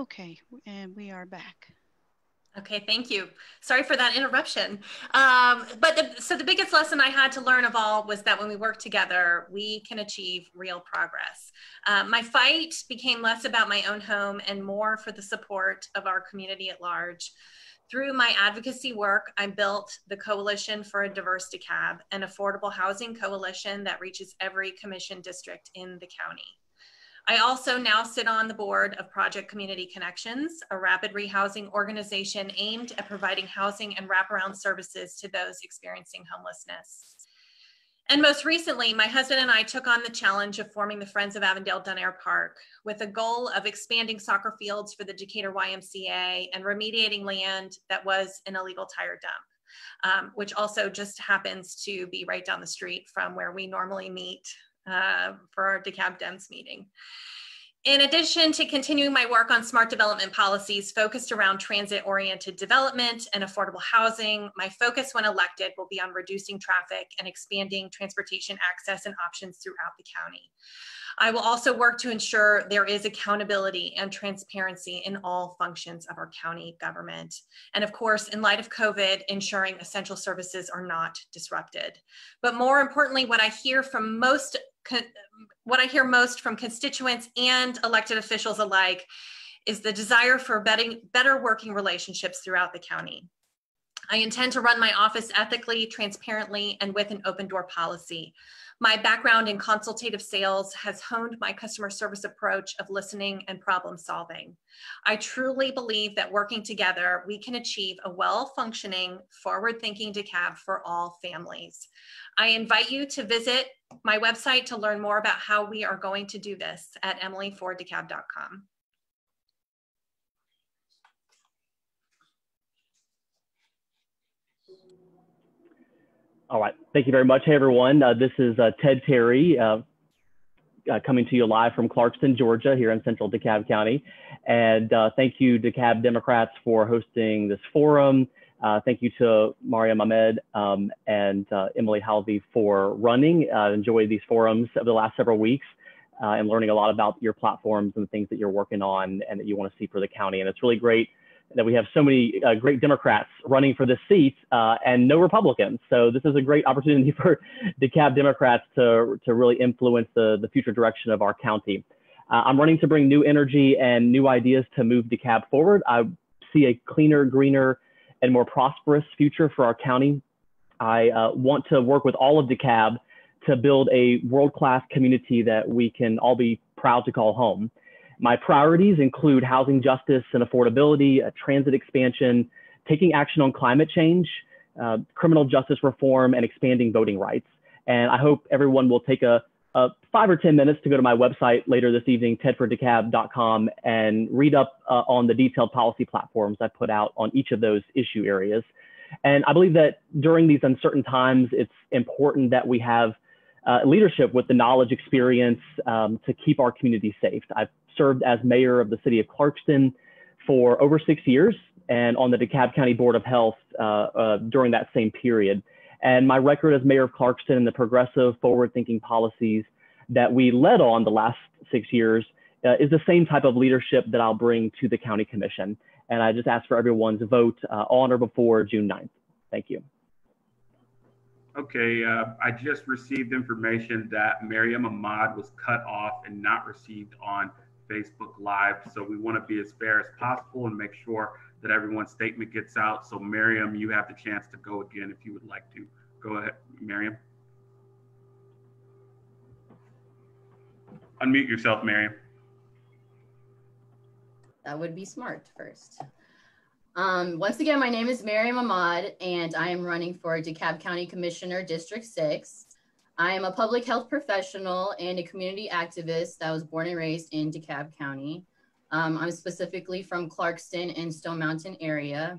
Okay, and we are back. Okay, thank you. Sorry for that interruption. So the biggest lesson I had to learn of all was that when we work together, we can achieve real progress. My fight became less about my own home and more for the support of our community at large. Through my advocacy work, I built the Coalition for a Diverse DeKalb, an affordable housing coalition that reaches every commission district in the county. I also now sit on the board of Project Community Connections, a rapid rehousing organization aimed at providing housing and wraparound services to those experiencing homelessness. And most recently, my husband and I took on the challenge of forming the Friends of Avondale-Dunair Park with a goal of expanding soccer fields for the Decatur YMCA and remediating land that was an illegal tire dump, which also just happens to be right down the street from where we normally meet for our DeKalb Dems meeting. In addition to continuing my work on smart development policies focused around transit-oriented development and affordable housing, my focus when elected will be on reducing traffic and expanding transportation access and options throughout the county. I will also work to ensure there is accountability and transparency in all functions of our county government. And of course, in light of COVID, ensuring essential services are not disrupted. But more importantly, what I hear most from constituents and elected officials alike is the desire for better working relationships throughout the county. I intend to run my office ethically, transparently, and with an open door policy. My background in consultative sales has honed my customer service approach of listening and problem solving. I truly believe that working together, we can achieve a well-functioning, forward-thinking DeKalb for all families. I invite you to visit my website to learn more about how we are going to do this at emilyfordekab.com. All right, thank you very much. Hey everyone, this is Ted Terry coming to you live from Clarkston, Georgia, here in central DeKalb County. And thank you DeKalb Democrats for hosting this forum. Thank you to Mariam Ahmed and Emily Halvey for running. Enjoyed these forums over the last several weeks and learning a lot about your platforms and the things that you're working on and that you want to see for the county. And it's really great that we have so many great Democrats running for this seat and no Republicans. So this is a great opportunity for DeKalb Democrats to really influence the future direction of our county. I'm running to bring new energy and new ideas to move DeKalb forward. I see a cleaner, greener, and more prosperous future for our county. I want to work with all of DeKalb to build a world-class community that we can all be proud to call home. My priorities include housing justice and affordability, transit expansion, taking action on climate change, criminal justice reform, and expanding voting rights. And I hope everyone will take a 5 or 10 minutes to go to my website later this evening, tedfordekab.com, and read up on the detailed policy platforms I put out on each of those issue areas. And I believe that during these uncertain times, it's important that we have leadership with the knowledge, experience to keep our community safe. I've served as mayor of the city of Clarkston for over 6 years and on the DeKalb County Board of Health during that same period. And my record as mayor of Clarkston and the progressive forward-thinking policies that we led on the last 6 years is the same type of leadership that I'll bring to the county commission. And I just ask for everyone's vote on or before June 9th. Thank you. Okay, I just received information that Mariam Ahmad was cut off and not received on Facebook Live. So we want to be as fair as possible and make sure that everyone's statement gets out. So Mariam, you have the chance to go again if you would like to. Go ahead, Mariam. Unmute yourself, Mariam. That would be smart first. Once again, my name is Mariam Ahmad, and I am running for DeKalb County Commissioner District 6. I am a public health professional and a community activist that was born and raised in DeKalb County. I'm specifically from Clarkston and Stone Mountain area.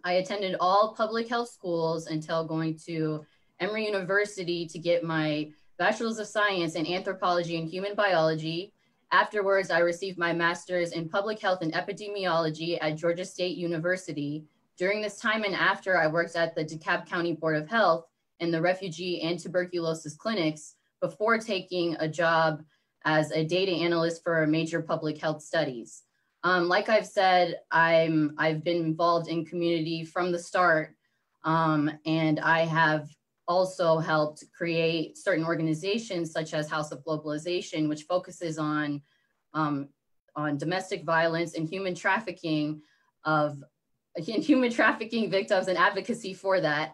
I attended all public health schools until going to Emory University to get my Bachelor's of Science in Anthropology and Human Biology. Afterwards, I received my master's in public health and epidemiology at Georgia State University. During this time and after, I worked at the DeKalb County Board of Health in the refugee and tuberculosis clinics before taking a job as a data analyst for major public health studies. Like I've said, I've been involved in community from the start, and I have also helped create certain organizations such as House of Globalization, which focuses on domestic violence and human trafficking victims and advocacy for that.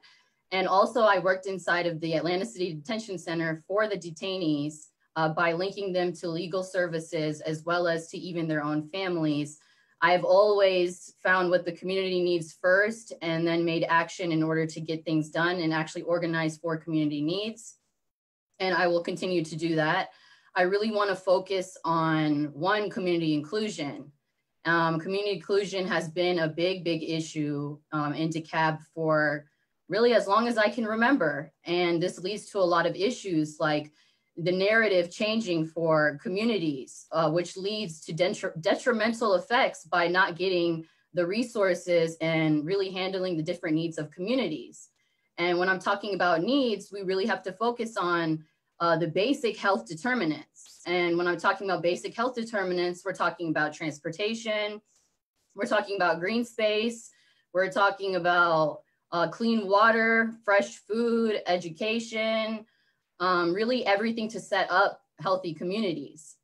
And also I worked inside of the Atlanta City Detention Center for the detainees by linking them to legal services as well as to even their own families. I've always found what the community needs first and then made action in order to get things done and actually organize for community needs. And I will continue to do that. I really want to focus on one, community inclusion. Community inclusion has been a big issue in DeKalb for really as long as I can remember. And this leads to a lot of issues like the narrative changing for communities, which leads to detrimental effects by not getting the resources and really handling the different needs of communities. And when I'm talking about needs, we really have to focus on the basic health determinants. And when I'm talking about basic health determinants, we're talking about transportation, we're talking about green space, we're talking about clean water, fresh food, education, really everything to set up healthy communities.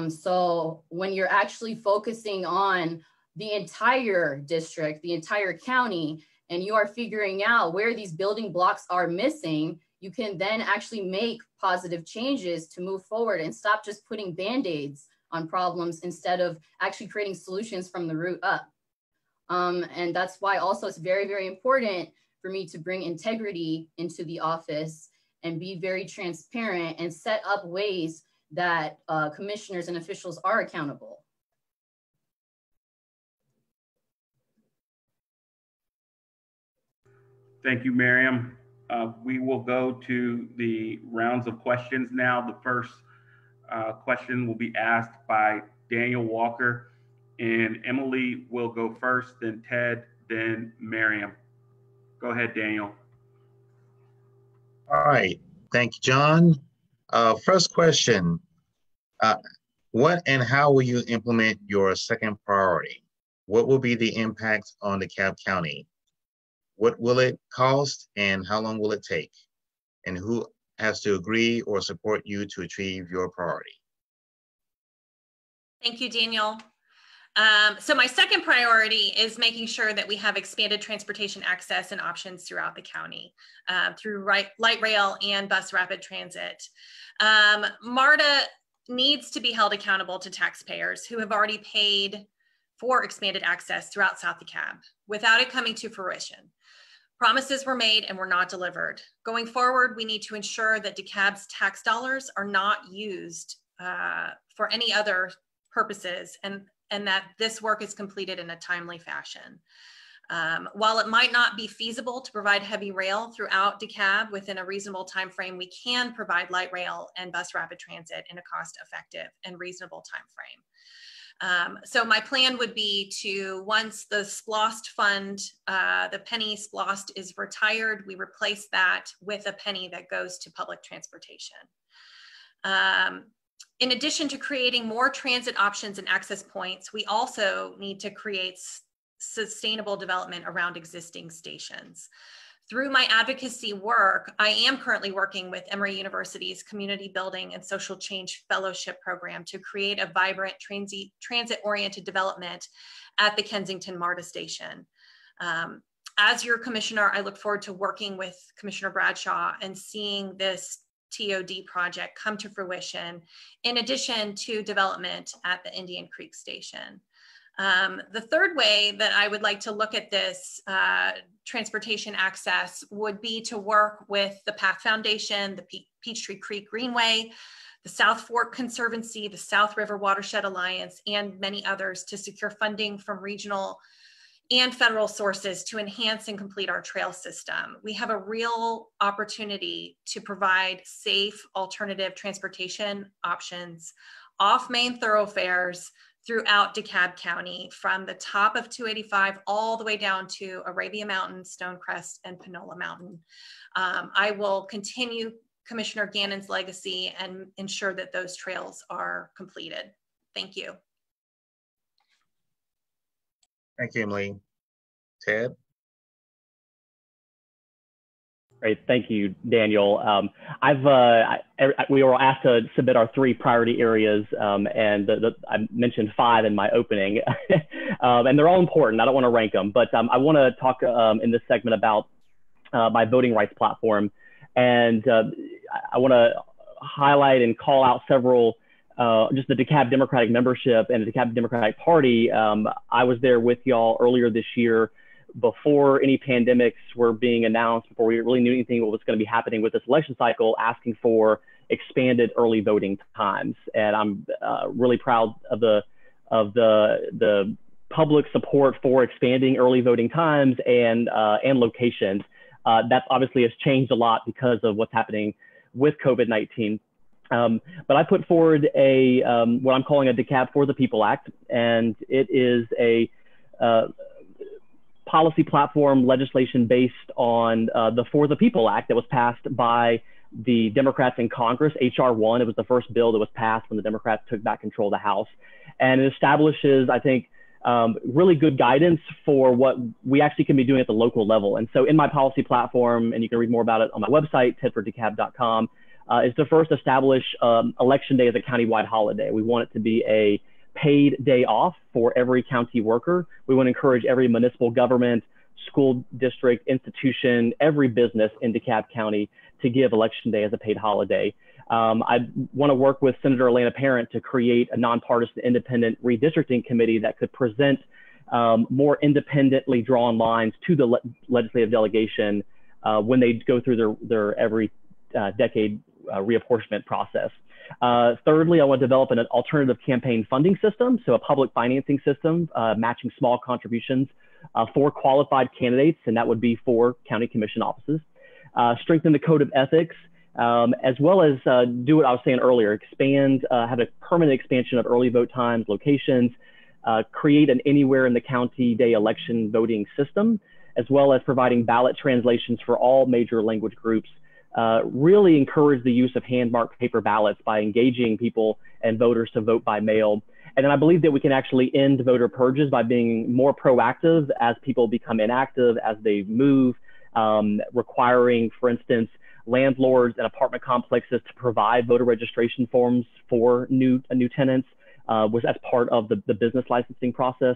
So when you're actually focusing on the entire district, the entire county, and you are figuring out where these building blocks are missing, you can then actually make positive changes to move forward and stop just putting Band-Aids on problems instead of actually creating solutions from the root up. And that's why also it's very important for me to bring integrity into the office and be very transparent and set up ways that commissioners and officials are accountable. Thank you, Miriam. We will go to the rounds of questions now. The first question will be asked by Daniel Walker, and Emily will go first, then Ted, then Miriam. Go ahead, Daniel. All right, thank you, John. First question, what and how will you implement your second priority? What will be the impact on DeKalb County? What will it cost and how long will it take? And who has to agree or support you to achieve your priority? Thank you, Daniel. So my second priority is making sure that we have expanded transportation access and options throughout the county through light rail and bus rapid transit. MARTA needs to be held accountable to taxpayers who have already paid for expanded access throughout South DeKalb without it coming to fruition. Promises were made and were not delivered. Going forward, we need to ensure that DeKalb's tax dollars are not used for any other purposes and that this work is completed in a timely fashion. While it might not be feasible to provide heavy rail throughout DeKalb within a reasonable time frame, we can provide light rail and bus rapid transit in a cost-effective and reasonable time frame. So my plan would be to, once the SPLOST fund, the penny SPLOST is retired, we replace that with a penny that goes to public transportation. In addition to creating more transit options and access points, we also need to create sustainable development around existing stations. Through my advocacy work, I am currently working with Emory University's Community Building and Social Change Fellowship Program to create a vibrant transit-oriented development at the Kensington MARTA station. As your commissioner, I look forward to working with Commissioner Bradshaw and seeing this TOD project come to fruition, in addition to development at the Indian Creek station. The third way that I would like to look at this transportation access would be to work with the Path Foundation, the Peachtree Creek Greenway, the South Fork Conservancy, the South River Watershed Alliance, and many others to secure funding from regional and federal sources to enhance and complete our trail system. We have a real opportunity to provide safe alternative transportation options off main thoroughfares throughout DeKalb County, from the top of 285 all the way down to Arabia Mountain, Stonecrest, and Panola Mountain. I will continue Commissioner Gannon's legacy and ensure that those trails are completed. Thank you. Thank you, Emily. Ted? Great, thank you, Daniel. We were asked to submit our 3 priority areas, and I mentioned 5 in my opening, and they're all important. I don't want to rank them, but I want to talk in this segment about my voting rights platform, and I want to highlight and call out several. Just the DeKalb Democratic membership and the DeKalb Democratic Party. I was there with y'all earlier this year, before any pandemics were being announced, before we really knew anything what was going to be happening with this election cycle, asking for expanded early voting times. And I'm really proud of the public support for expanding early voting times and locations. That obviously has changed a lot because of what's happening with COVID-19. But I put forward what I'm calling a DeKalb for the People Act, and it is a policy platform legislation based on the For the People Act that was passed by the Democrats in Congress, H.R. 1. It was the first bill that was passed when the Democrats took back control of the House. And it establishes, I think, really good guidance for what we actually can be doing at the local level. And so in my policy platform, and you can read more about it on my website, tedfordekab.com, is to first establish Election Day as a countywide holiday. We want it to be a paid day off for every county worker. We want to encourage every municipal government, school district, institution, every business in DeKalb County to give Election Day as a paid holiday. I want to work with Senator Elena Parent to create a nonpartisan independent redistricting committee that could present more independently drawn lines to the legislative delegation when they go through their every decade reapportionment process. Thirdly, I want to develop an alternative campaign funding system, so a public financing system matching small contributions for qualified candidates, and that would be for county commission offices. Strengthen the code of ethics, as well as do what I was saying earlier, have a permanent expansion of early vote times, locations, create an anywhere in the county day election voting system, as well as providing ballot translations for all major language groups. Really encourage the use of hand-marked paper ballots by engaging people and voters to vote by mail. And then I believe that we can actually end voter purges by being more proactive as people become inactive, as they move, requiring, for instance, landlords and apartment complexes to provide voter registration forms for new tenants, was as part of the business licensing process,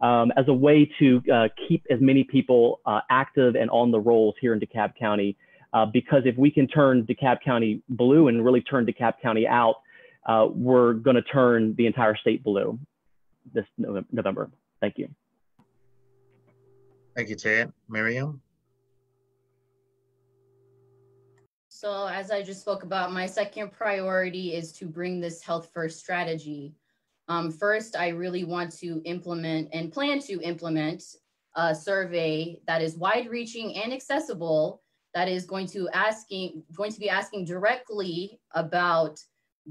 as a way to keep as many people active and on the rolls here in DeKalb County. Because if we can turn DeKalb County blue and really turn DeKalb County out, we're going to turn the entire state blue this November. Thank you. Thank you, Ted. Miriam? So as I just spoke about, my second priority is to bring this health first strategy. First, I really want to implement and plan to implement a survey that is wide reaching and accessible, that is going to be asking directly about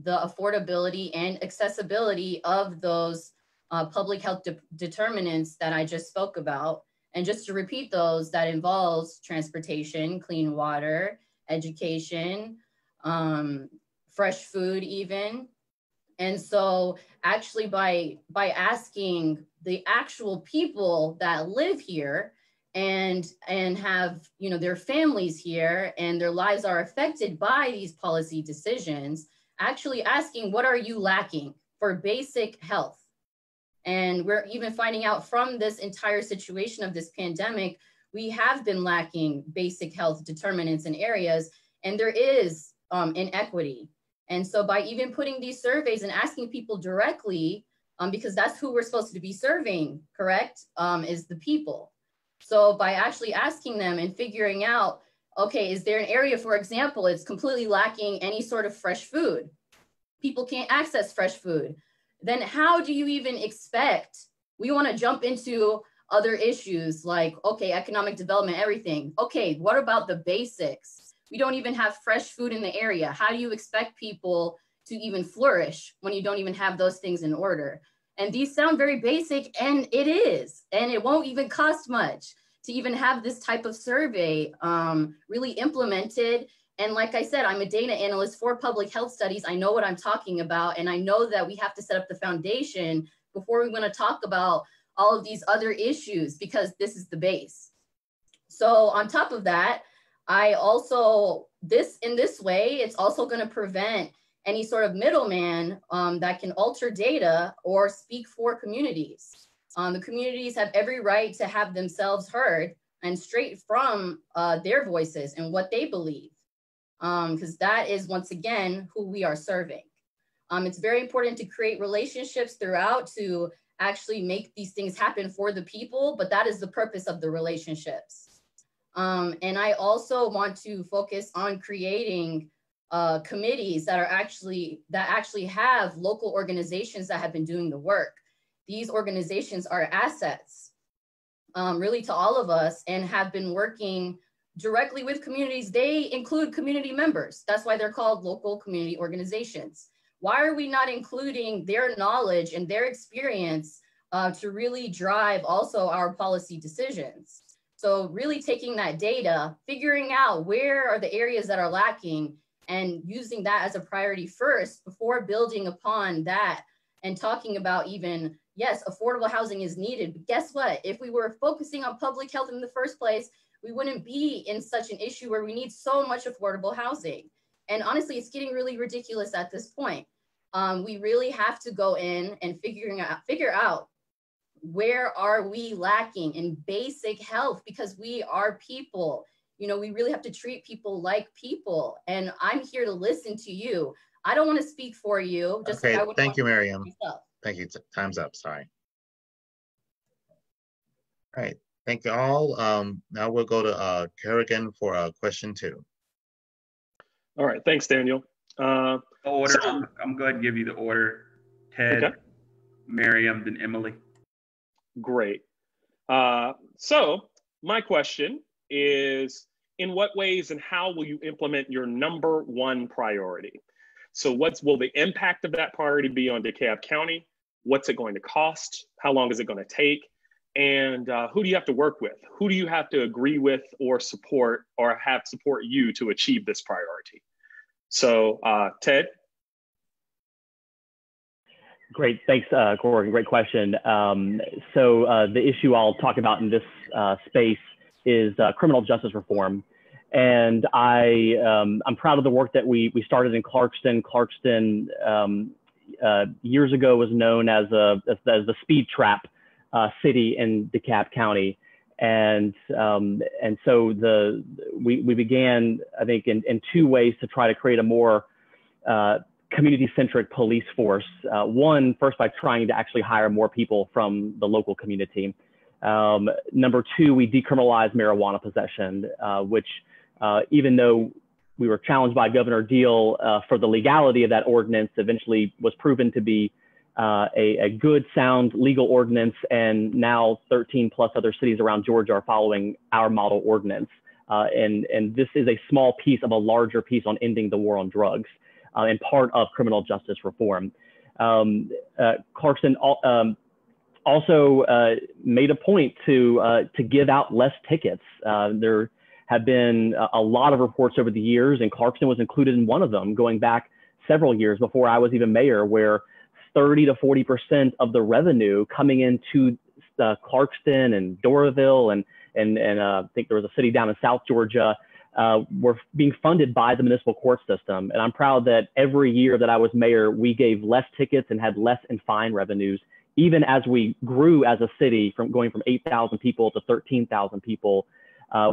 the affordability and accessibility of those public health determinants that I just spoke about. And just to repeat those, that involves transportation, clean water, education, fresh food even. And so actually by asking the actual people that live here and have, their families here and their lives are affected by these policy decisions, actually asking, what are you lacking for basic health? And we're even finding out from this entire situation of this pandemic, we have been lacking basic health determinants in areas, and there is inequity. And so by even putting these surveys and asking people directly, because that's who we're supposed to be serving, correct, is the people. So by actually asking them and figuring out, okay, is there an area, for example, it's completely lacking any sort of fresh food? People can't access fresh food. Then how do you even expect? We want to jump into other issues like, okay, economic development, everything. Okay, what about the basics? We don't even have fresh food in the area. How do you expect people to even flourish when you don't even have those things in order? And these sound very basic, and it is, and it won't even cost much to even have this type of survey really implemented. And like I said, I'm a data analyst for public health studies. I know what I'm talking about, and I know that we have to set up the foundation before we want to talk about all of these other issues because this is the base. So on top of that, I also, in this way, it's also going to prevent any sort of middleman that can alter data or speak for communities. The communities have every right to have themselves heard and straight from their voices and what they believe, because that is, once again, who we are serving. It's very important to create relationships throughout to actually make these things happen for the people, but that is the purpose of the relationships. And I also want to focus on creating committees that actually have local organizations that have been doing the work. These organizations are assets, really, to all of us, and have been working directly with communities. They include community members. That's why they're called local community organizations. Why are we not including their knowledge and their experience to really drive also our policy decisions? So really taking that data, figuring out where are the areas that are lacking, and using that as a priority first before building upon that and talking about even, yes, affordable housing is needed. But guess what? If we were focusing on public health in the first place, we wouldn't be in such an issue where we need so much affordable housing. And honestly, it's getting really ridiculous at this point. We really have to go in and figure out where are we lacking in basic health, because we are people. You know, we really have to treat people like people. And I'm here to listen to you. I don't want to speak for you. Just okay, like I wouldn't thank you, Miriam. Myself. Thank you. Time's up. Sorry. All right. Thank you all. Now we'll go to Corregan for question 2. All right. Thanks, Daniel. Order. I'm going to give you the order. Ted, okay. Miriam, then Emily. Great. So my question is, in what ways and how will you implement your #1 priority? So will the impact of that priority be on DeKalb County? What's it going to cost? How long is it going to take? And who do you have to work with? Who do you have to agree with or support or have support you to achieve this priority? So Ted? Great, thanks, Corregan, great question. So the issue I'll talk about in this space is criminal justice reform. And I'm proud of the work that we started in Clarkston. Clarkston years ago was known as the speed trap city in DeKalb County. And so we began, I think, in 2 ways to try to create a more community-centric police force. One, first by trying to actually hire more people from the local community. Number 2, we decriminalized marijuana possession, which even though we were challenged by Governor Deal for the legality of that ordinance, eventually was proven to be a good, sound, legal ordinance. And now 13 plus other cities around Georgia are following our model ordinance. And this is a small piece of a larger piece on ending the war on drugs. And part of criminal justice reform. Clarkston also made a point to give out less tickets. There have been a lot of reports over the years, and Clarkston was included in one of them going back several years before I was even mayor, where 30 to 40% of the revenue coming into Clarkston and Doraville and I think there was a city down in South Georgia were being funded by the municipal court system. And I'm proud that every year that I was mayor, we gave less tickets and had less in fine revenues, even as we grew as a city from going from 8,000 people to 13,000 people.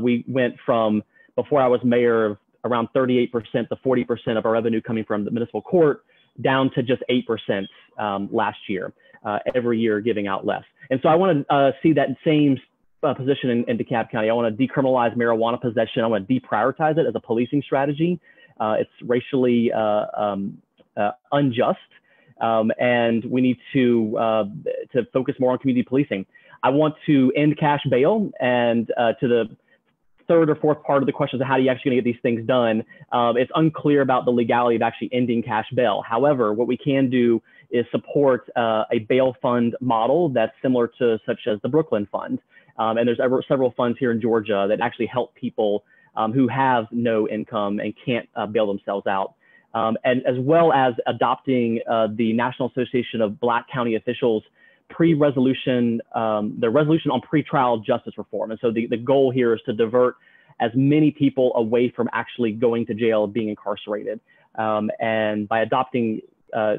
We went from, before I was mayor, around 38% to 40% of our revenue coming from the municipal court down to just 8% last year, every year giving out less. And so I want to see that same position in DeKalb County. I want to decriminalize marijuana possession. I want to deprioritize it as a policing strategy. It's racially unjust, and we need to focus more on community policing. I want to end cash bail, and to the third or fourth part of the question is how are you actually going to get these things done? It's unclear about the legality of actually ending cash bail. However, what we can do is support a bail fund model that's similar to such as the Brooklyn Fund. And there's several funds here in Georgia that actually help people who have no income and can't bail themselves out. And as well as adopting the National Association of Black County Officials pre-resolution, the resolution on pretrial justice reform. And so the goal here is to divert as many people away from actually going to jail, being incarcerated. And by adopting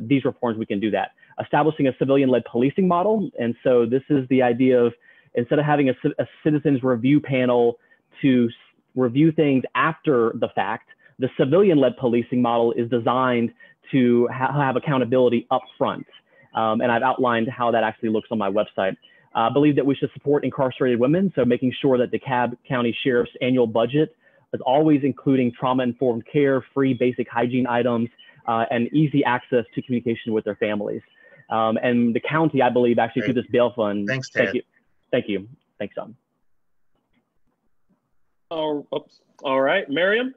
these reforms, we can do that. Establishing a civilian-led policing model. And so this is the idea of, instead of having a citizens review panel to review things after the fact, the civilian-led policing model is designed to have accountability up front. And I've outlined how that actually looks on my website. I believe that we should support incarcerated women, so making sure that DeKalb County Sheriff's annual budget is always including trauma-informed care, free basic hygiene items, and easy access to communication with their families. And the county, I believe, actually through this bail fund. Thanks, Ted. Thank you. Thank you. Thanks, John. Oh, oops. All right, Miriam.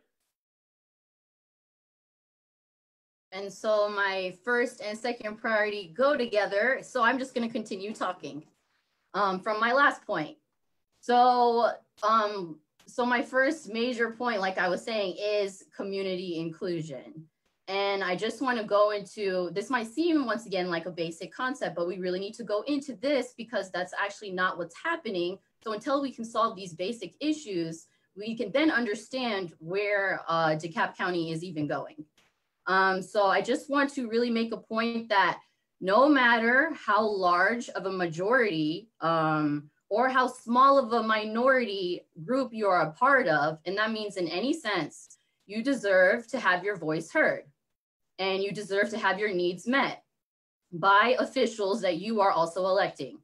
And so my first and second priority go together. So I'm just going to continue talking from my last point. So my first major point, like I was saying, is community inclusion. And I just want to go into, this might seem once again like a basic concept, but we really need to go into this because that's actually not what's happening. So until we can solve these basic issues, we can then understand where DeKalb County is even going. So I just want to really make a point that no matter how large of a majority or how small of a minority group you're a part of, and that means in any sense, you deserve to have your voice heard and you deserve to have your needs met by officials that you are also electing.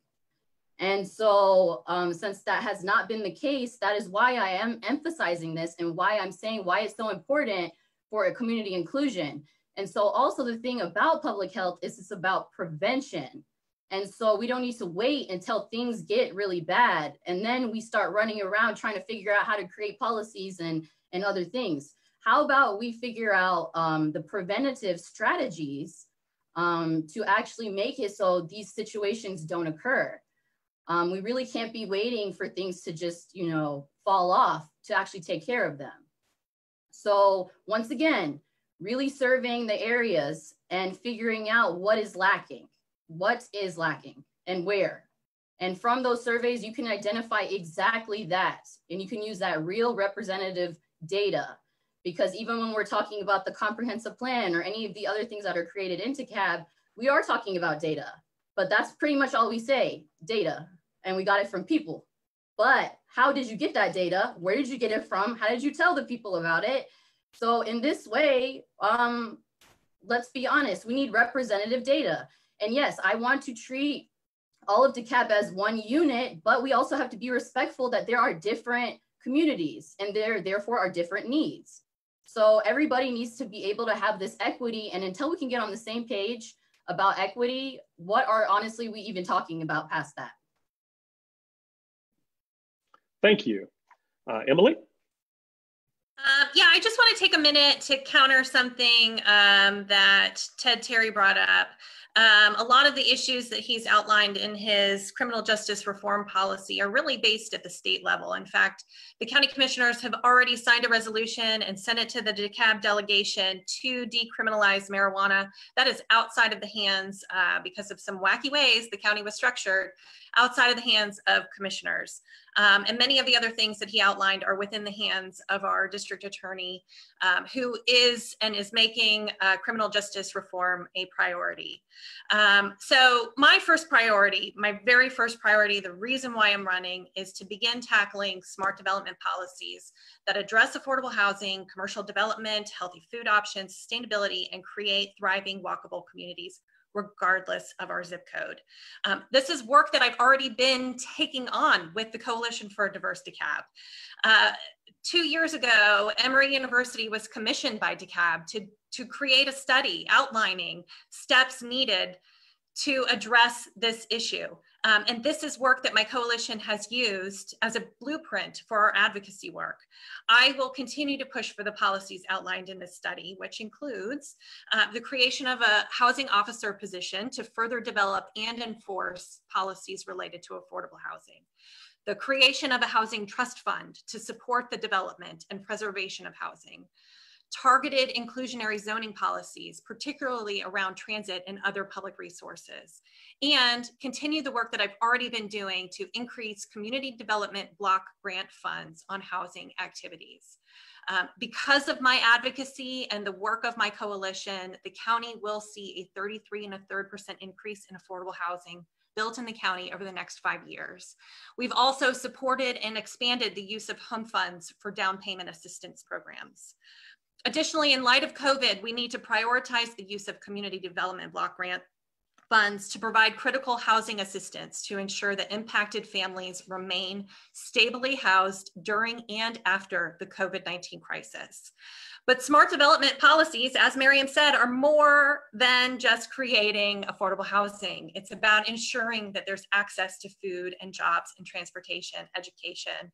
And so since that has not been the case, that is why I am emphasizing this and why I'm saying why it's so important for a community inclusion. And so also the thing about public health is it's about prevention. And so we don't need to wait until things get really bad. And then we start running around trying to figure out how to create policies and other things. How about we figure out the preventative strategies to actually make it so these situations don't occur? We really can't be waiting for things to just, you know, fall off to actually take care of them. So once again, really surveying the areas and figuring out what is lacking and where. And from those surveys, you can identify exactly that. And you can use that real representative data. Because even when we're talking about the comprehensive plan or any of the other things that are created in DeKalb, we are talking about data. But that's pretty much all we say, data. And we got it from people. But how did you get that data? Where did you get it from? How did you tell the people about it? So in this way, let's be honest, we need representative data. And yes, I want to treat all of DeKalb as one unit, but we also have to be respectful that there are different communities and there therefore are different needs. So everybody needs to be able to have this equity. And until we can get on the same page about equity, what are honestly we even talking about past that? Thank you. Emily? Yeah, I just want to take a minute to counter something that Ted Terry brought up. A lot of the issues that he's outlined in his criminal justice reform policy are really based at the state level. In fact, the county commissioners have already signed a resolution and sent it to the DeKalb delegation to decriminalize marijuana. That is outside of the hands, because of some wacky ways the county was structured, outside of the hands of commissioners. And many of the other things that he outlined are within the hands of our district attorney, who is making criminal justice reform a priority. So my first priority, my very first priority, the reason why I'm running is to begin tackling smart development policies that address affordable housing, commercial development, healthy food options, sustainability, and create thriving, walkable communities regardless of our zip code. This is work that I've already been taking on with the Coalition for a Diverse DeKalb. 2 years ago, Emory University was commissioned by DeKalb to create a study outlining steps needed to address this issue. And this is work that my coalition has used as a blueprint for our advocacy work. I will continue to push for the policies outlined in this study, which includes the creation of a housing officer position to further develop and enforce policies related to affordable housing. The creation of a housing trust fund to support the development and preservation of housing. Targeted inclusionary zoning policies, particularly around transit and other public resources, and continue the work that I've already been doing to increase community development block grant funds on housing activities. Because of my advocacy and the work of my coalition, the county will see a 33.33% increase in affordable housing built in the county over the next 5 years. We've also supported and expanded the use of home funds for down payment assistance programs. Additionally, in light of COVID, we need to prioritize the use of community development block grant funds to provide critical housing assistance to ensure that impacted families remain stably housed during and after the COVID-19 crisis. But smart development policies, as Miriam said, are more than just creating affordable housing. It's about ensuring that there's access to food and jobs and transportation, education.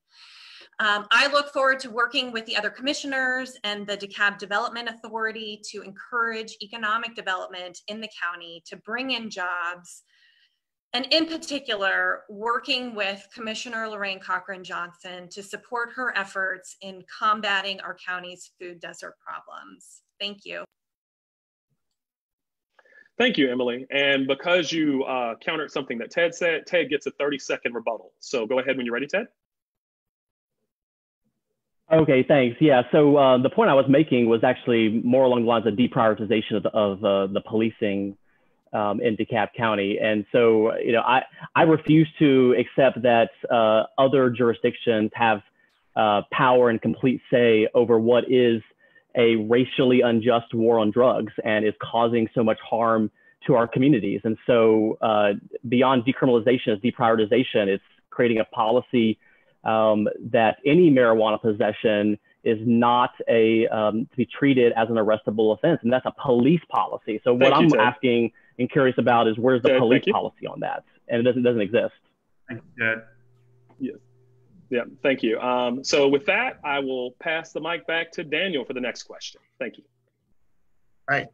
I look forward to working with the other commissioners and the DeKalb Development Authority to encourage economic development in the county, to bring in jobs, and in particular, working with Commissioner Lorraine Cochran-Johnson to support her efforts in combating our county's food desert problems. Thank you. Thank you, Emily. And because you countered something that Ted said, Ted gets a 30-second rebuttal. So go ahead when you're ready, Ted. Okay, thanks. Yeah, so the point I was making was actually more along the lines of deprioritization of the policing in DeKalb County. And so, you know, I refuse to accept that other jurisdictions have power and complete say over what is a racially unjust war on drugs and is causing so much harm to our communities. And so beyond decriminalization is deprioritization. It's creating a policy that any marijuana possession is not to be treated as an arrestable offense, and that's a police policy. So what I'm asking and curious about is where's the police policy on that, and it doesn't exist. Thank you, Ted. Yes. Yeah, thank you. So with that, I will pass the mic back to Daniel for the next question. Thank you. All right,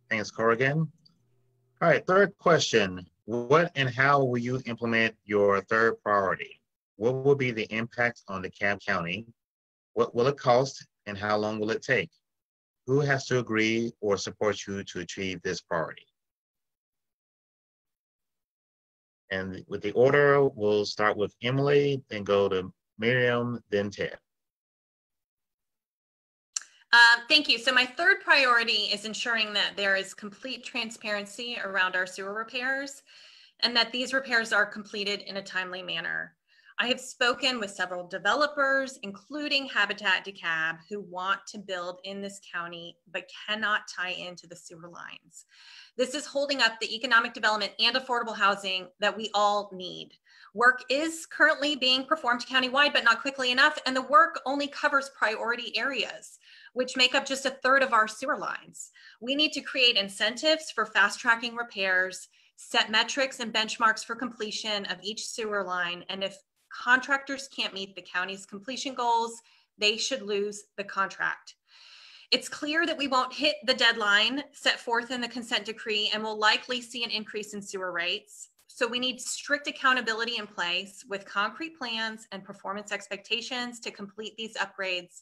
thanks, Corregan. All right, third question. What and how will you implement your third priority? What will be the impact on DeKalb County? What will it cost and how long will it take? Who has to agree or support you to achieve this priority? And with the order, we'll start with Emily, then go to Miriam, then Ted. Thank you. So my third priority is ensuring that there is complete transparency around our sewer repairs and that these repairs are completed in a timely manner. I have spoken with several developers, including Habitat DeKalb, who want to build in this county, but cannot tie into the sewer lines. This is holding up the economic development and affordable housing that we all need. Work is currently being performed countywide, but not quickly enough, and the work only covers priority areas, which make up just 1/3 of our sewer lines. We need to create incentives for fast-tracking repairs, set metrics and benchmarks for completion of each sewer line, and if contractors can't meet the county's completion goals, they should lose the contract. It's clear that we won't hit the deadline set forth in the consent decree and will likely see an increase in sewer rates. So we need strict accountability in place with concrete plans and performance expectations to complete these upgrades.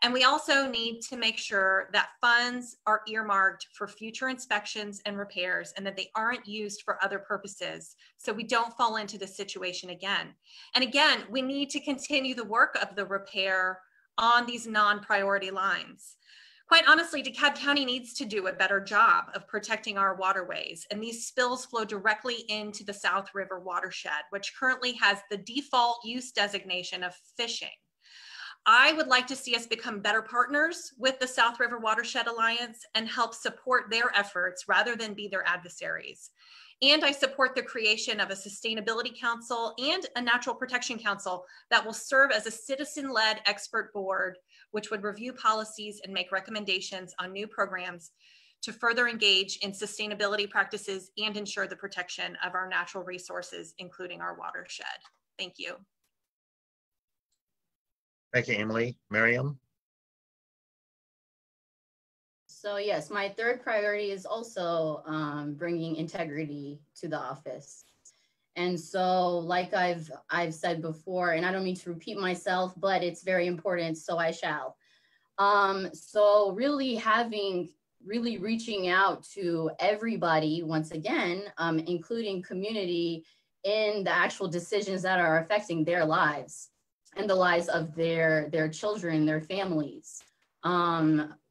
And we also need to make sure that funds are earmarked for future inspections and repairs and that they aren't used for other purposes so we don't fall into this situation again. And again, we need to continue the work of the repair on these non-priority lines. Quite honestly, DeKalb County needs to do a better job of protecting our waterways, and these spills flow directly into the South River watershed, which currently has the default use designation of fishing. I would like to see us become better partners with the South River Watershed Alliance and help support their efforts rather than be their adversaries. And I support the creation of a sustainability council and a natural protection council that will serve as a citizen-led expert board, which would review policies and make recommendations on new programs to further engage in sustainability practices and ensure the protection of our natural resources, including our watershed. Thank you. Thank you, Emily. Miriam? So yes, my third priority is also bringing integrity to the office. And so like I've said before, and I don't mean to repeat myself, but it's very important, so I shall. So really having really reaching out to everybody, once again, including community in the actual decisions that are affecting their lives and the lives of their children, their families.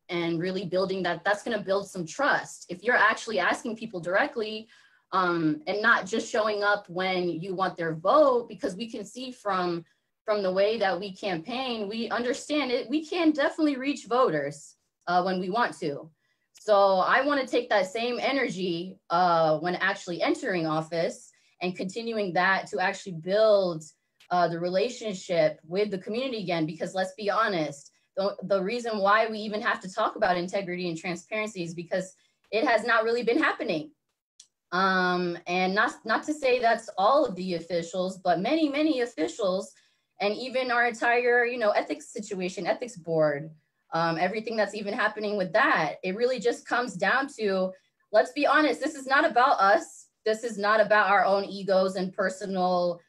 And really building that, that's gonna build some trust. If you're actually asking people directly and not just showing up when you want their vote, because we can see from the way that we campaign, we understand it, we can definitely reach voters when we want to. So I wanna take that same energy when actually entering office and continuing that to actually build the relationship with the community again, because let's be honest, the reason why we even have to talk about integrity and transparency is because it has not really been happening. And not to say that's all of the officials, but many officials, and even our entire, ethics situation, ethics board, everything that's even happening with that, it really just comes down to, let's be honest, this is not about us. This is not about our own egos and personal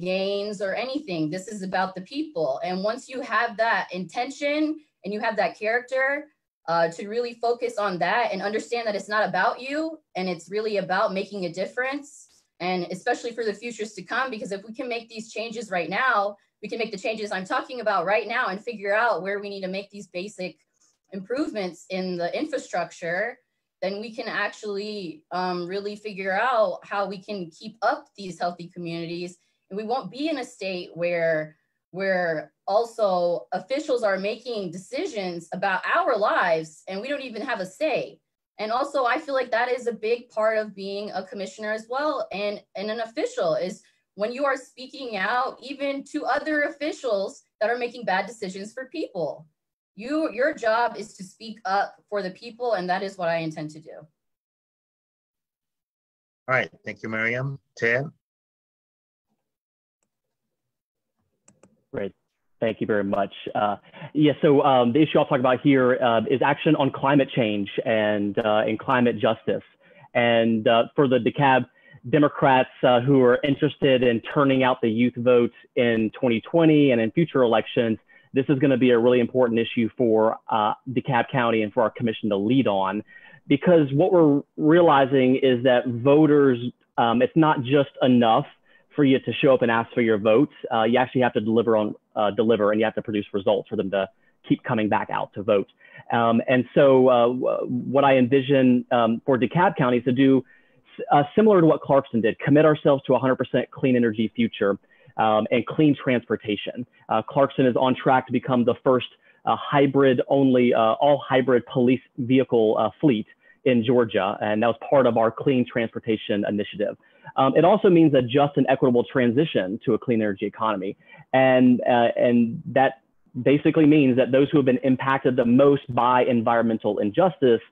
gains or anything. This is about the people. And once you have that intention and you have that character to really focus on that and understand that it's not about you and it's really about making a difference, and especially for the futures to come, because if we can make these changes right now, we can make the changes I'm talking about right now and figure out where we need to make these basic improvements in the infrastructure, then we can actually really figure out how we can keep up these healthy communities. And we won't be in a state where also officials are making decisions about our lives and we don't even have a say. And also, I feel like that is a big part of being a commissioner as well, and an official, is when you are speaking out even to other officials that are making bad decisions for people. Your job is to speak up for the people, and that is what I intend to do. All right, thank you, Miriam. Ted? Great, thank you very much. So the issue I'll talk about here is action on climate change and climate justice. And for the DeKalb Democrats who are interested in turning out the youth vote in 2020 and in future elections, this is going to be a really important issue for DeKalb County and for our commission to lead on, because what we're realizing is that voters, it's not just enough for you to show up and ask for your vote. You actually have to deliver, and you have to produce results for them to keep coming back out to vote. And so what I envision for DeKalb County is to do similar to what Clarkston did, commit ourselves to 100% clean energy future. And clean transportation. Clarkston is on track to become the first hybrid only, all hybrid police vehicle fleet in Georgia. And that was part of our clean transportation initiative. It also means a just and equitable transition to a clean energy economy. And that basically means that those who have been impacted the most by environmental injustice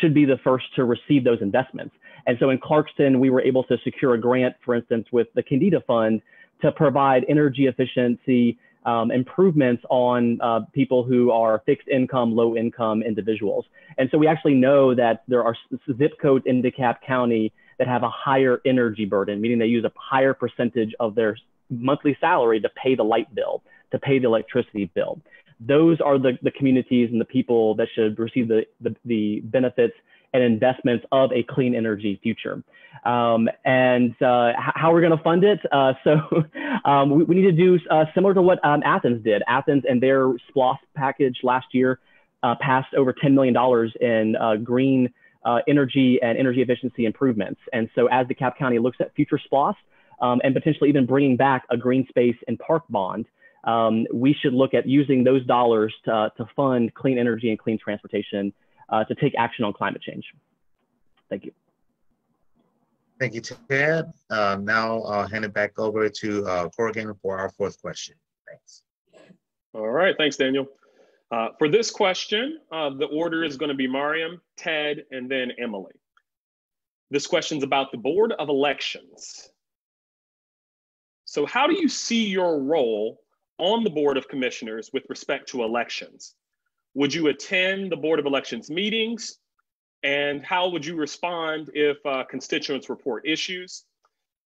should be the first to receive those investments. And so in Clarkston, we were able to secure a grant, for instance, with the Candida Fund, to provide energy efficiency improvements on people who are fixed income, low income individuals. And so we actually know that there are zip codes in DeKalb County that have a higher energy burden, meaning they use a higher percentage of their monthly salary to pay the light bill, to pay the electricity bill. Those are the communities and the people that should receive the benefits and investments of a clean energy future. And how we're going to fund it. We need to do similar to what Athens did. Athens and their SPLOST package last year passed over $10 million in green energy and energy efficiency improvements. And so as DeKalb County looks at future SPLOST and potentially even bringing back a green space and park bond, we should look at using those dollars to fund clean energy and clean transportation to take action on climate change. Thank you. Thank you, Ted. Now I'll hand it back over to Corregan for our fourth question. Thanks. All right, thanks, Daniel. For this question, the order is going to be Mariam, Ted, and then Emily. This question's about the Board of Elections. So how do you see your role on the Board of Commissioners with respect to elections? Would you attend the Board of Elections meetings? And how would you respond if constituents report issues?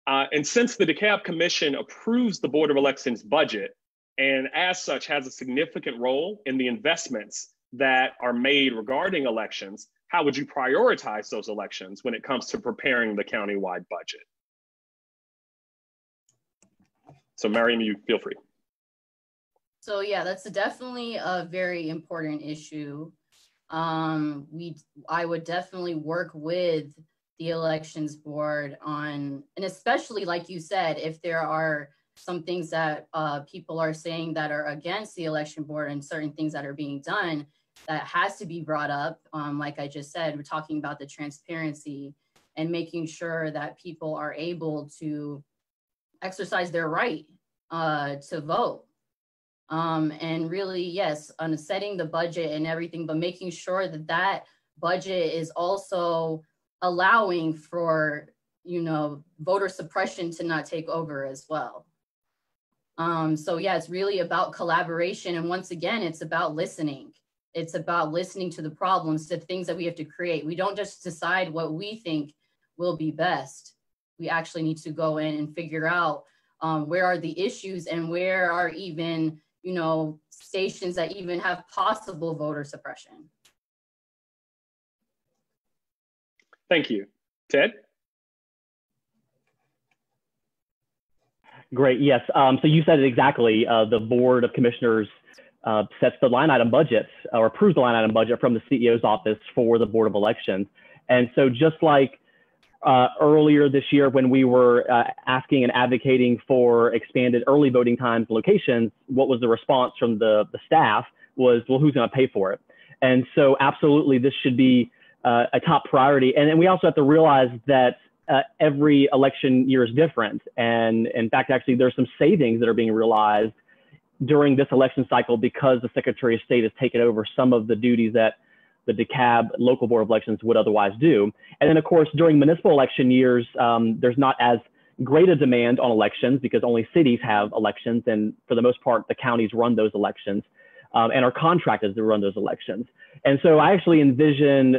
And since the DeKalb Commission approves the Board of Elections budget, and as such has a significant role in the investments that are made regarding elections, how would you prioritize those elections when it comes to preparing the countywide budget? So Miriam, you feel free. So yeah, that's definitely a very important issue. I would definitely work with the elections board on, and especially like you said, if there are some things that people are saying that are against the election board and certain things that are being done, that has to be brought up. Like I just said, we're talking about the transparency and making sure that people are able to exercise their right to vote. And really, yes, on setting the budget and everything, but making sure that that budget is also allowing for, you know, voter suppression to not take over as well. So yeah, it's really about collaboration. And once again, it's about listening. It's about listening to the problems, to things that we have to create. We don't just decide what we think will be best. We actually need to go in and figure out where are the issues and where are even, you know, stations that even have possible voter suppression. Thank you. Ted? Great, yes. So you said it exactly. The Board of Commissioners sets the line item budgets or approves the line item budget from the CEO's office for the Board of Elections. And so just like earlier this year when we were asking and advocating for expanded early voting times locations, what was the response from the staff was, well, who's going to pay for it? And so absolutely, this should be a top priority. And then we also have to realize that every election year is different. And in fact, actually, there's some savings that are being realized during this election cycle because the Secretary of State has taken over some of the duties that the DeKalb local board of elections would otherwise do. And then of course, during municipal election years, there's not as great a demand on elections because only cities have elections. And for the most part, the counties run those elections and are contracted to run those elections. And so I actually envision,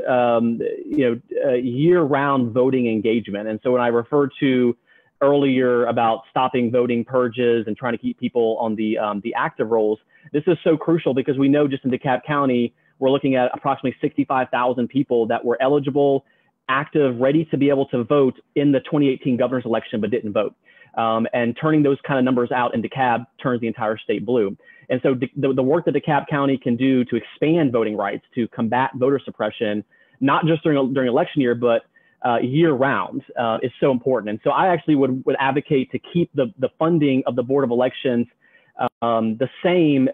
year-round voting engagement. And so when I referred to earlier about stopping voting purges and trying to keep people on the active rolls, this is so crucial because we know just in DeKalb County, we're looking at approximately 65,000 people that were eligible, active, ready to be able to vote in the 2018 governor's election, but didn't vote. And turning those kind of numbers out in DeKalb turns the entire state blue. And so the work that DeKalb County can do to expand voting rights, to combat voter suppression, not just during election year, but year round is so important. And so I actually would advocate to keep the funding of the Board of Elections the same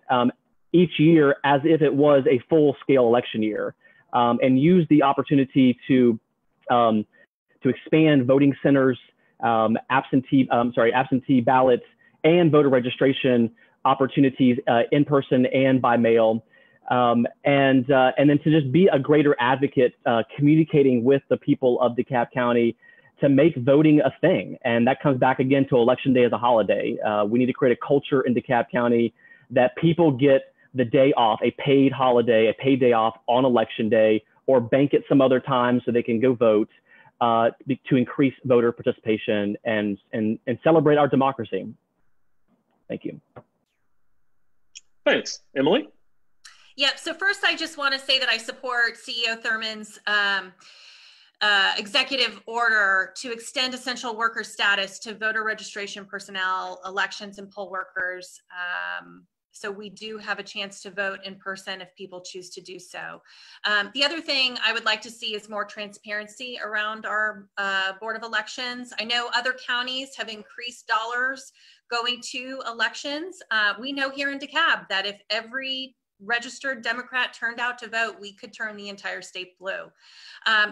each year as if it was a full-scale election year, and use the opportunity to expand voting centers, absentee ballots, and voter registration opportunities in person and by mail, and then to just be a greater advocate, communicating with the people of DeKalb County to make voting a thing. And that comes back again to Election Day as a holiday. We need to create a culture in DeKalb County that people get the day off, a paid holiday, a paid day off on Election Day, or bank it some other time so they can go vote to increase voter participation and celebrate our democracy. Thank you. Thanks. Emily? Yep. So first, I just want to say that I support CEO Thurman's executive order to extend essential worker status to voter registration personnel, elections, and poll workers. So we do have a chance to vote in person if people choose to do so. The other thing I would like to see is more transparency around our Board of Elections. I know other counties have increased dollars going to elections. We know here in DeKalb that if every registered Democrat turned out to vote, we could turn the entire state blue.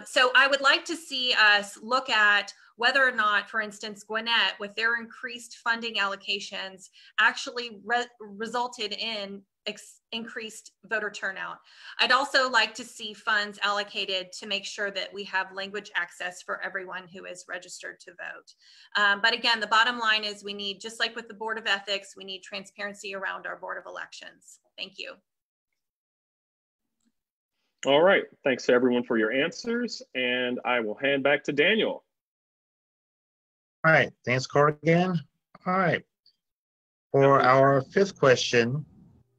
So I would like to see us look at whether or not, for instance, Gwinnett, with their increased funding allocations, actually resulted in increased voter turnout. I'd also like to see funds allocated to make sure that we have language access for everyone who is registered to vote. But again, the bottom line is we need, just like with the Board of Ethics, we need transparency around our Board of Elections. Thank you. All right. Thanks to everyone for your answers. And I will hand back to Daniel. All right. Thanks, Corregan. All right. For our fifth question,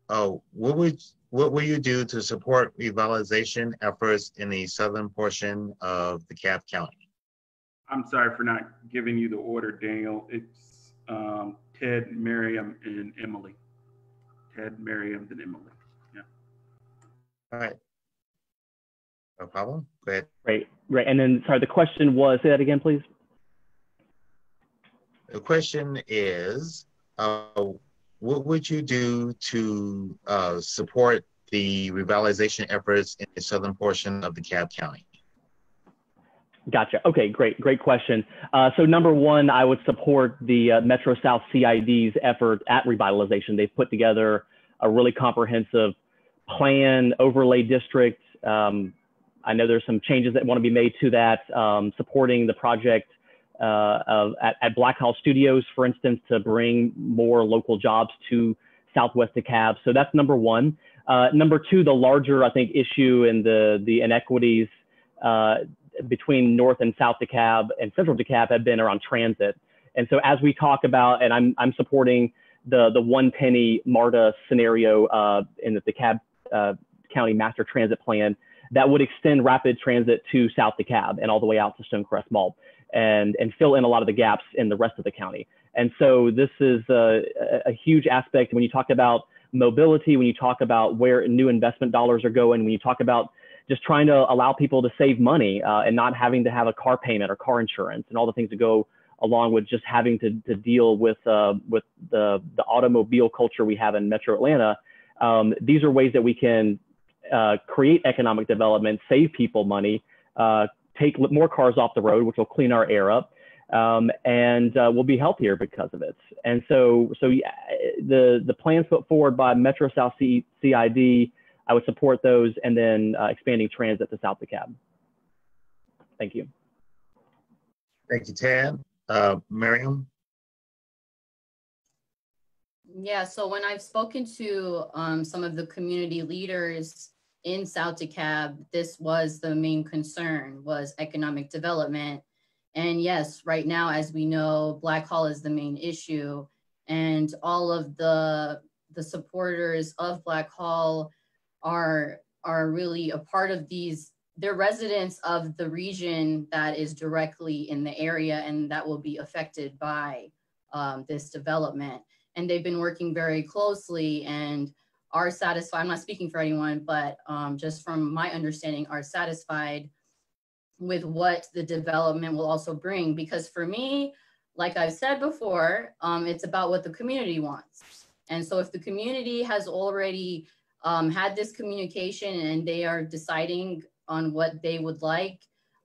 what what will you do to support revitalization efforts in the southern portion of DeKalb County? I'm sorry for not giving you the order, Daniel. It's Ted, Miriam, and Emily. Ted, Miriam, and Emily. Yeah. All right. No problem. Go ahead. Great. And then, sorry, the question was, say that again, please. The question is, what would you do to support the revitalization efforts in the southern portion of DeKalb County? Gotcha. Okay, great question. So number one, I would support the Metro South CID's effort at revitalization. They've put together a really comprehensive plan, overlay district. I know there's some changes that want to be made to that, supporting the project at Black Hall Studios, for instance, to bring more local jobs to Southwest DeKalb. So that's number one. Number two, the larger, I think, issue and the inequities between North and South DeKalb and Central DeKalb have been around transit. And so as we talk about, and I'm supporting the 1 penny MARTA scenario in the DeKalb County Master Transit Plan that would extend rapid transit to South DeKalb and all the way out to Stonecrest Mall and fill in a lot of the gaps in the rest of the county. And so this is a huge aspect when you talk about mobility, when you talk about where new investment dollars are going, when you talk about just trying to allow people to save money and not having to have a car payment or car insurance and all the things that go along with just having to deal with the automobile culture we have in Metro Atlanta. These are ways that we can create economic development, save people money, take more cars off the road, which will clean our air up, and we'll be healthier because of it. And so the plans put forward by Metro South CID, I would support those, and then expanding transit to South DeKalb. Thank you. Thank you, Ted. Miriam? Yeah, so when I've spoken to some of the community leaders in South DeKalb, this was the main concern, was economic development. And yes, right now, as we know, Black Hall is the main issue, and all of the supporters of Black Hall are really a part of these. They're residents of the region that is directly in the area and that will be affected by this development. And they've been working very closely and are satisfied. I'm not speaking for anyone, but just from my understanding, are satisfied with what the development will also bring. Because for me, like I've said before, it's about what the community wants. And so if the community has already had this communication and they are deciding on what they would like,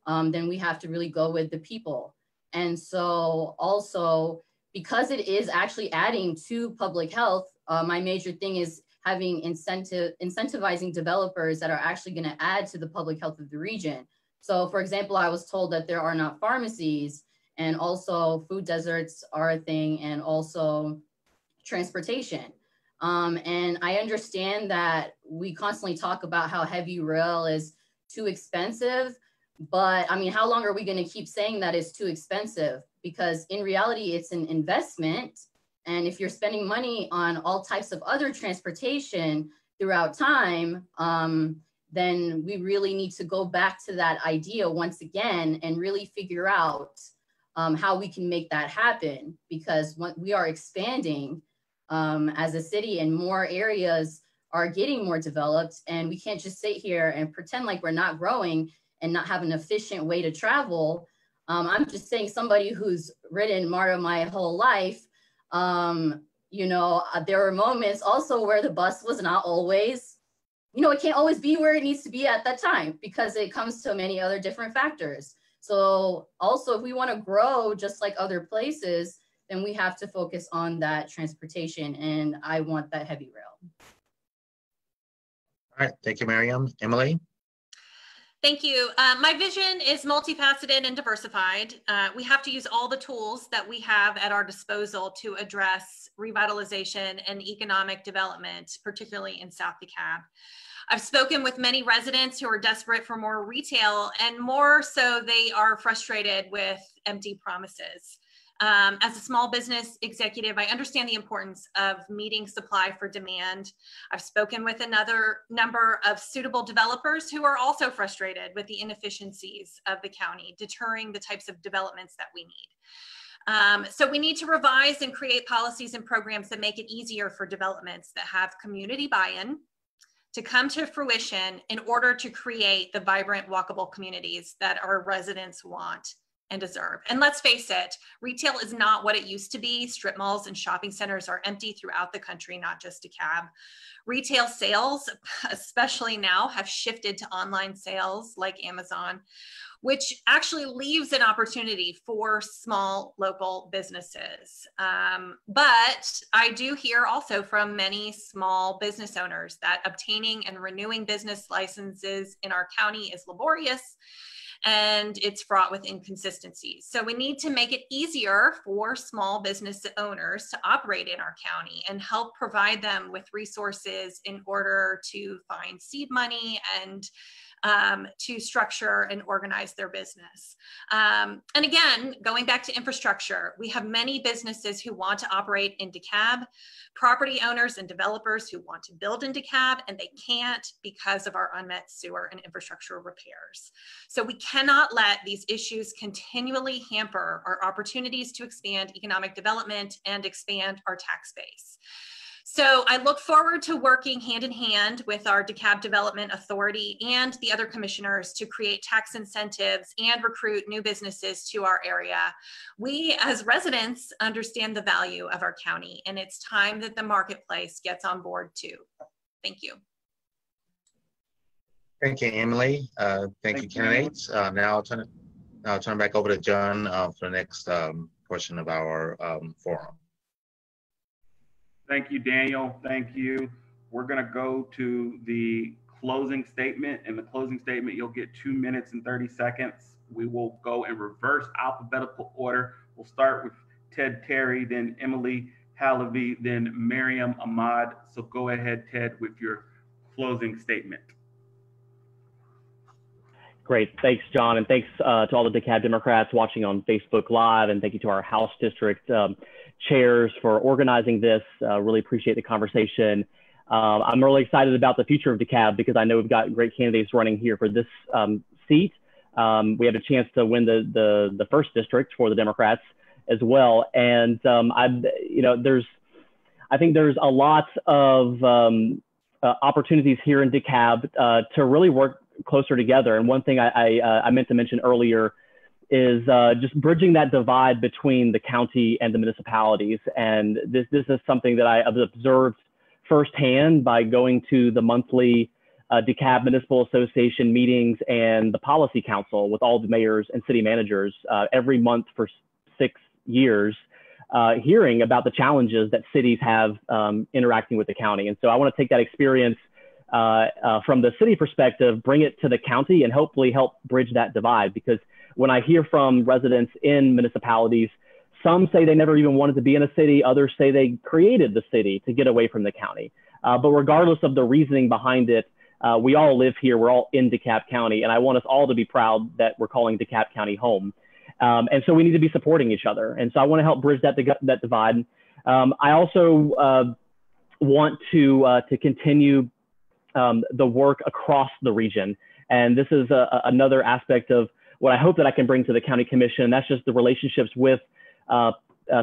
then we have to really go with the people. And so also, because it is actually adding to public health, my major thing is having incentivizing developers that are actually going to add to the public health of the region. So for example, I was told that there are not pharmacies, and also food deserts are a thing, and also transportation. And I understand that we constantly talk about how heavy rail is too expensive, but I mean, how long are we going to keep saying that it's too expensive? Because in reality, it's an investment. And if you're spending money on all types of other transportation throughout time, then we really need to go back to that idea once again and really figure out how we can make that happen. Because we are expanding as a city and more areas are getting more developed, and we can't just sit here and pretend like we're not growing and not have an efficient way to travel. I'm just saying, somebody who's ridden MARTA my whole life, you know, there were moments also where the bus was not always, you know, it can't always be where it needs to be at that time because it comes to many other different factors. So also, if we want to grow just like other places, then we have to focus on that transportation, and I want that heavy rail. All right, thank you, Miriam. Emily? Thank you. My vision is multifaceted and diversified. We have to use all the tools that we have at our disposal to address revitalization and economic development, particularly in South DeKalb. I've spoken with many residents who are desperate for more retail, and more so they are frustrated with empty promises. As a small business executive, I understand the importance of meeting supply for demand. I've spoken with another number of suitable developers who are also frustrated with the inefficiencies of the county, deterring the types of developments that we need. So we need to revise and create policies and programs that make it easier for developments that have community buy-in to come to fruition in order to create the vibrant, walkable communities that our residents want and deserve. And let's face it, retail is not what it used to be. Strip malls and shopping centers are empty throughout the country, not just DeKalb. Retail sales, especially now, have shifted to online sales like Amazon, which actually leaves an opportunity for small local businesses. But I do hear also from many small business owners that obtaining and renewing business licenses in our county is laborious and it's fraught with inconsistencies. So we need to make it easier for small business owners to operate in our county and help provide them with resources in order to find seed money and to structure and organize their business. And again, going back to infrastructure, we have many businesses who want to operate in DeKalb, property owners and developers who want to build in DeKalb, and they can't because of our unmet sewer and infrastructure repairs. So we cannot let these issues continually hamper our opportunities to expand economic development and expand our tax base. So I look forward to working hand in hand with our DeKalb Development Authority and the other commissioners to create tax incentives and recruit new businesses to our area. We as residents understand the value of our county, and it's time that the marketplace gets on board too. Thank you. Thank you, Emily. Thank you, candidates. Now I'll turn back over to John for the next portion of our forum. Thank you, Daniel. Thank you. We're going to go to the closing statement. In the closing statement, you'll get 2 minutes and 30 seconds. We will go in reverse alphabetical order. We'll start with Ted Terry, then Emily Hallaby, then Miriam Ahmad. So go ahead, Ted, with your closing statement. Great. Thanks, John. And thanks to all the DeKalb Democrats watching on Facebook Live. And thank you to our House District chairs for organizing this. Really appreciate the conversation. I'm really excited about the future of DeKalb because I know we've got great candidates running here for this seat. We have a chance to win the first district for the Democrats as well. And I think there's a lot of opportunities here in DeKalb to really work closer together. And one thing I meant to mention earlier is just bridging that divide between the county and the municipalities. And this is something that I have observed firsthand by going to the monthly DeKalb Municipal Association meetings and the Policy Council with all the mayors and city managers every month for 6 years, hearing about the challenges that cities have interacting with the county. And so I want to take that experience from the city perspective, bring it to the county, and hopefully help bridge that divide. Because when I hear from residents in municipalities, some say they never even wanted to be in a city, others say they created the city to get away from the county. But regardless of the reasoning behind it, we all live here, we're all in DeKalb County, and I want us all to be proud that we're calling DeKalb County home. And so we need to be supporting each other. And so I want to help bridge that divide. I also want to continue the work across the region. And this is another aspect of what I hope that I can bring to the county commission. That's just the relationships with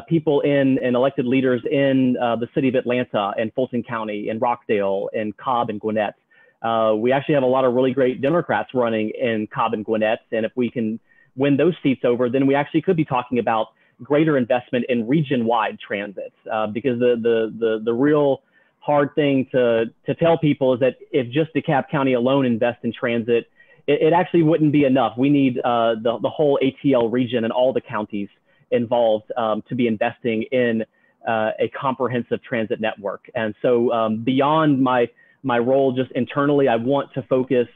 people and elected leaders in the city of Atlanta and Fulton County and Rockdale and Cobb and Gwinnett. We actually have a lot of really great Democrats running in Cobb and Gwinnett. And if we can win those seats over, then we actually could be talking about greater investment in region-wide transit, because the real hard thing to tell people is that if just DeKalb County alone invests in transit, it actually wouldn't be enough. We need the whole ATL region and all the counties involved to be investing in a comprehensive transit network. And so beyond my role just internally, I want to focus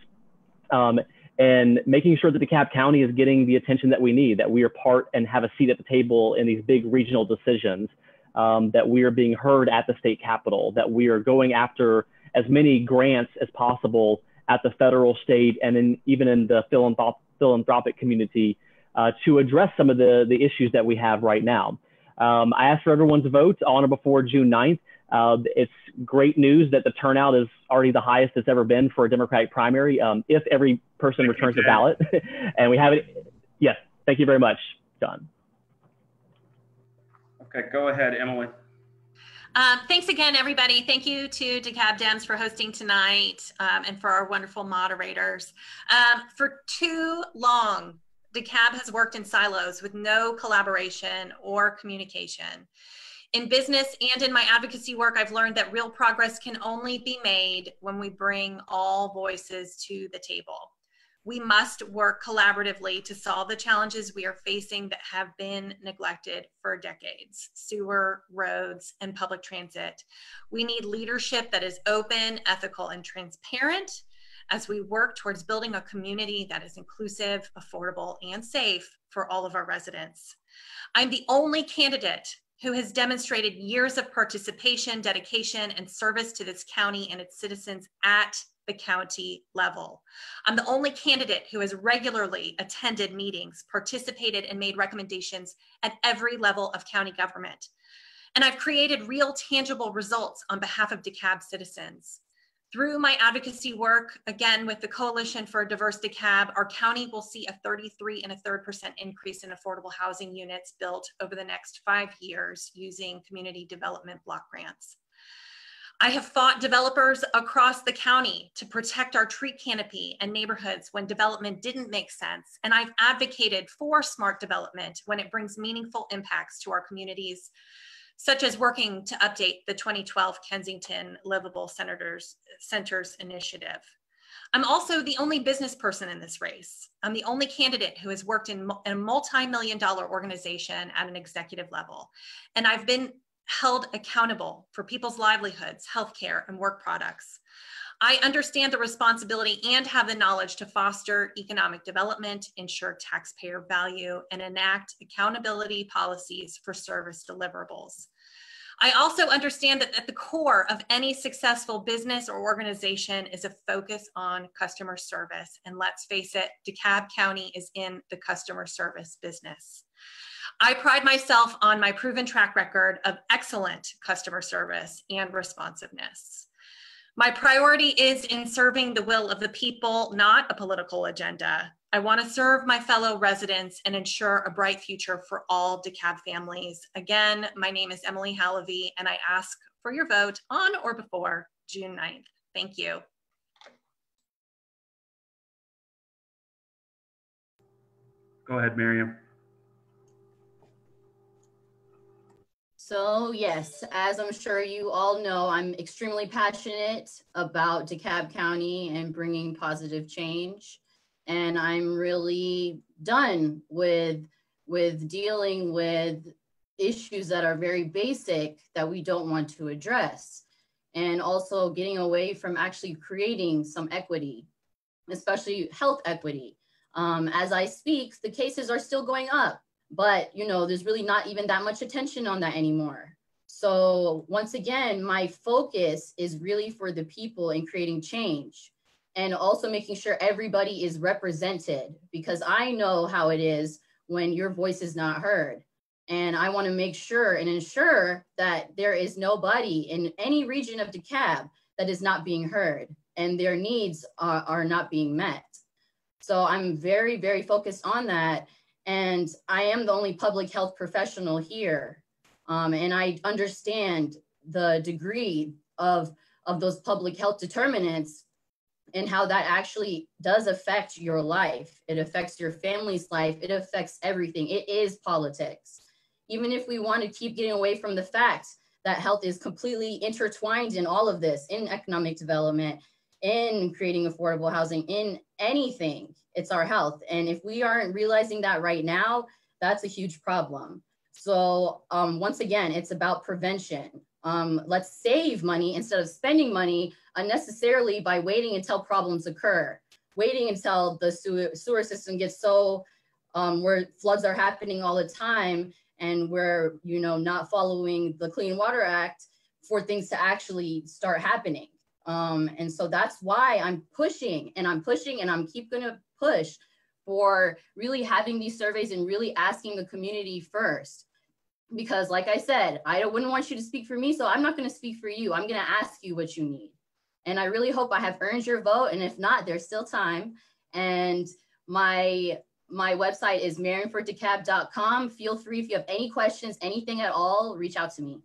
and making sure that DeKalb County is getting the attention that we need, that we are part and have a seat at the table in these big regional decisions, that we are being heard at the state capitol, that we are going after as many grants as possible at the federal, state, and even in the philanthropic community to address some of the issues that we have right now. I asked for everyone's vote on or before June 9th. It's great news that the turnout is already the highest it's ever been for a Democratic primary. If every person returns the ballot and we have it. Yes, thank you very much, John. Okay, go ahead, Emily. Thanks again, everybody. Thank you to DeKalb Dems for hosting tonight and for our wonderful moderators. For too long, DeKalb has worked in silos with no collaboration or communication. In business and in my advocacy work, I've learned that real progress can only be made when we bring all voices to the table. We must work collaboratively to solve the challenges we are facing that have been neglected for decades: sewer, roads, and public transit. We need leadership that is open, ethical, and transparent as we work towards building a community that is inclusive, affordable, and safe for all of our residents. I'm the only candidate who has demonstrated years of participation, dedication, and service to this county and its citizens at the county level. I'm the only candidate who has regularly attended meetings, participated, and made recommendations at every level of county government. And I've created real, tangible results on behalf of DeKalb citizens. Through my advocacy work, again, with the Coalition for a Diverse DeKalb, our county will see a 33.33% increase in affordable housing units built over the next 5 years using community development block grants. I have fought developers across the county to protect our tree canopy and neighborhoods when development didn't make sense. And I've advocated for smart development when it brings meaningful impacts to our communities, such as working to update the 2012 Kensington Livable Centers Initiative. I'm also the only business person in this race. I'm the only candidate who has worked in a multi-million-dollar organization at an executive level. And I've been held accountable for people's livelihoods, healthcare, and work products. I understand the responsibility and have the knowledge to foster economic development, ensure taxpayer value, and enact accountability policies for service deliverables. I also understand that at the core of any successful business or organization is a focus on customer service. And let's face it, DeKalb County is in the customer service business. I pride myself on my proven track record of excellent customer service and responsiveness. My priority is in serving the will of the people, not a political agenda. I want to serve my fellow residents and ensure a bright future for all DeKalb families. Again, my name is Emily Hallavy, and I ask for your vote on or before June 9th. Thank you. Go ahead, Miriam. So yes, as I'm sure you all know, I'm extremely passionate about DeKalb County and bringing positive change. And I'm really done with dealing with issues that are very basic that we don't want to address. And also getting away from actually creating some equity, especially health equity. As I speak, the cases are still going up. But, you know, there's really not even that much attention on that anymore. So once again, my focus is really for the people and creating change and also making sure everybody is represented, because I know how it is when your voice is not heard. And I want to make sure and ensure that there is nobody in any region of DeKalb that is not being heard and their needs are not being met. So I'm very, very focused on that. And I am the only public health professional here. And I understand the degree of those public health determinants and how that actually does affect your life. It affects your family's life. It affects everything. It is politics. Even if we want to keep getting away from the fact that health is completely intertwined in all of this, in economic development, in creating affordable housing, in anything, it's our health. And if we aren't realizing that right now, that's a huge problem. So once again, it's about prevention. Let's save money instead of spending money unnecessarily by waiting until problems occur, waiting until the sewer system gets so where floods are happening all the time and we're, you know, not following the Clean Water Act for things to actually start happening. And so that's why I'm pushing and I'm keep going to push for really having these surveys and really asking the community first. Because like I said, I wouldn't want you to speak for me, so I'm not going to speak for you. I'm going to ask you what you need. And I really hope I have earned your vote. And if not, there's still time. And my website is marionfordecab.com. Feel free, if you have any questions, anything at all, reach out to me.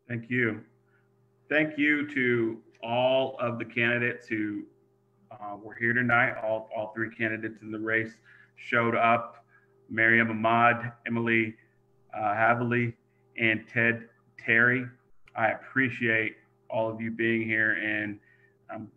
Thank you. Thank you to all of the candidates who were here tonight. All three candidates in the race showed up. Maryam Ahmad, Emily Havley, and Ted Terry. I appreciate all of you being here and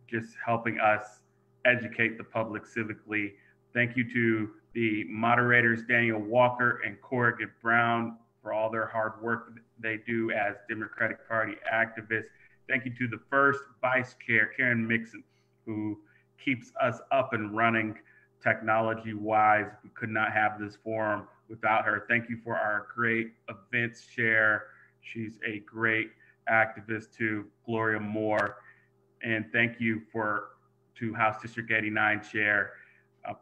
just helping us educate the public civically. Thank you to the moderators, Daniel Walker and Corregan Brown, for all their hard work they do as Democratic Party activists. Thank you to the first vice chair, Karen Mixon, who keeps us up and running technology-wise. We could not have this forum without her. Thank you for our great events chair. She's a great activist too, Gloria Moore. And thank you to House District 89 chair,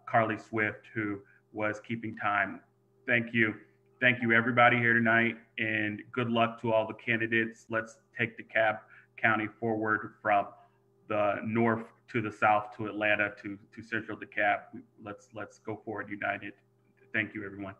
Karli Swift, who was keeping time. Thank you. Thank you everybody here tonight, and good luck to all the candidates. Let's take DeKalb County forward from the north to the south, to Atlanta, to central DeKalb. Let's go forward united. Thank you, everyone.